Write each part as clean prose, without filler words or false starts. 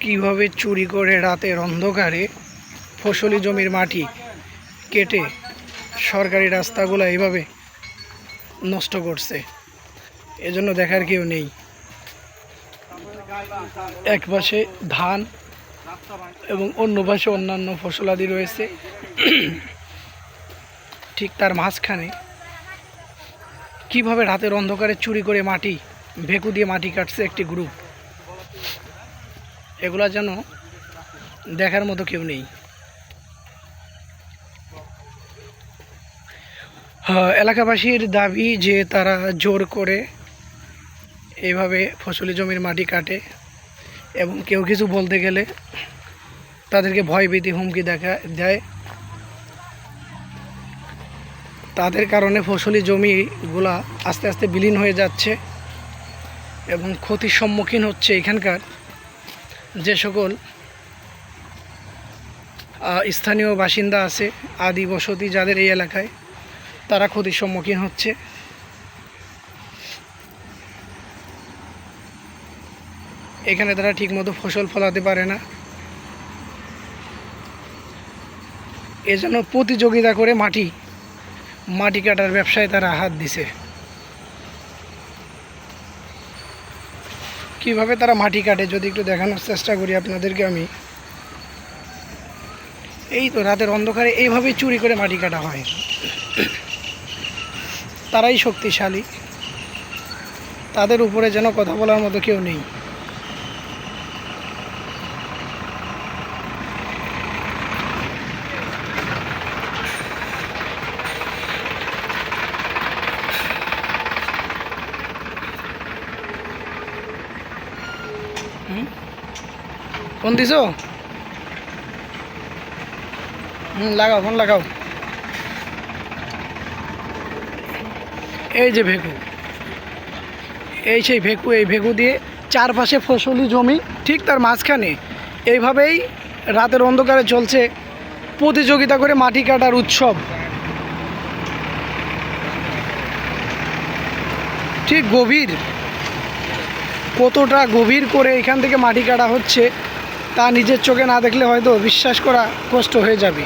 কিভাবে চুরি করে রাতের অন্ধকারে ফসলি জমির মাটি কেটে সরকারি রাস্তাগুলো এইভাবে নষ্ট করছে, এজন্য দেখার কেউ নেই। এক পাশে ধান এবং অন্য পাশে অন্যান্য ফসলাদি রয়েছে, ঠিক তার মাঝখানে কিভাবে রাতের অন্ধকারে চুরি করে মাটি ভেকু দিয়ে মাটি কাটছে একটি গ্রুপ, এগুলা যেন দেখার মতো কেউ নেই। এলাকাবাসীর দাবি যে তারা জোর করে এইভাবে ফসলি জমির মাটি কাটে এবং কেউ কিছু বলতে গেলে তাদেরকে ভয়ভীতি হুমকি দেয়। তাদের কারণে ফসলি জমিগুলা আস্তে আস্তে বিলীন হয়ে যাচ্ছে এবং ক্ষতির সম্মুখীন হচ্ছে এখানকার যে সকল স্থানীয় বাসিন্দা আছে, আদি বসতি যাদের এই এলাকায়, তারা ক্ষতির সম্মুখীন হচ্ছে। এখানে তারা ঠিকমতো ফসল ফলাতে পারে না, এজন্য প্রতিযোগিতা করে মাটি কাটার ব্যবসায় তারা হাত দিছে। কিভাবে তারা মাটি কাটে যদি একটু দেখানোর চেষ্টা করি আপনাদেরকে আমি। এই তো রাতের অন্ধকারে এইভাবেই চুরি করে মাটি কাটা হয়। তারাই শক্তিশালী, তাদের উপরে যেন কথা বলার মতো কেউ নেই। ফোন দিছো? লাগাও, ফোন লাগাও। এই যে ভেকু, এই সেই ভেকু, এই ভেকু দিয়ে চারপাশে ফসলি জমি, ঠিক তার মাঝখানে এইভাবেই রাতের অন্ধকারে চলছে প্রতিযোগিতা করে মাটি কাটার উৎসব। ঠিক কতটা গভীর করে এখান থেকে মাটি কাটা হচ্ছে তা নিজের চোখে না দেখলে হয়তো বিশ্বাস করা কষ্ট হয়ে যাবে।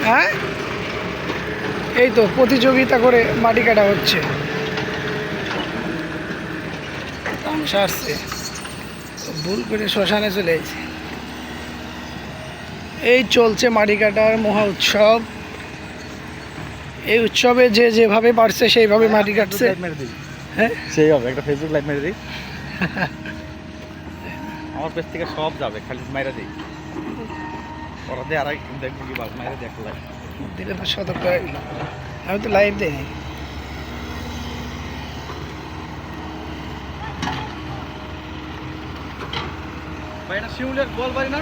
হ্যাঁ, এই তো প্রতিযোগিতা করে মাটি কাটা হচ্ছে। তামসা আসছে, ভুল করে শ্মশানে চলে গেছে। এই চলছে মাটি কাটার মহা উৎসব। এই উৎসবে যে যেভাবে পারছে সেইভাবে মাটি কাটছে। হ্যাঁ, সেই হবে একটা ফেসবুক লাইভ মেরে দিই। আমার পেজ থেকে সব যাবে, খালি মাইরা দিই। ওরা দিয়ে আড়াই দেখবো কি বাস মাইরা দেখ দিলে তো সতর্ক হয়ে গেল। আমি তো লাইভ দেই। ভাই এটা শিমুলের বল বাড়ি না?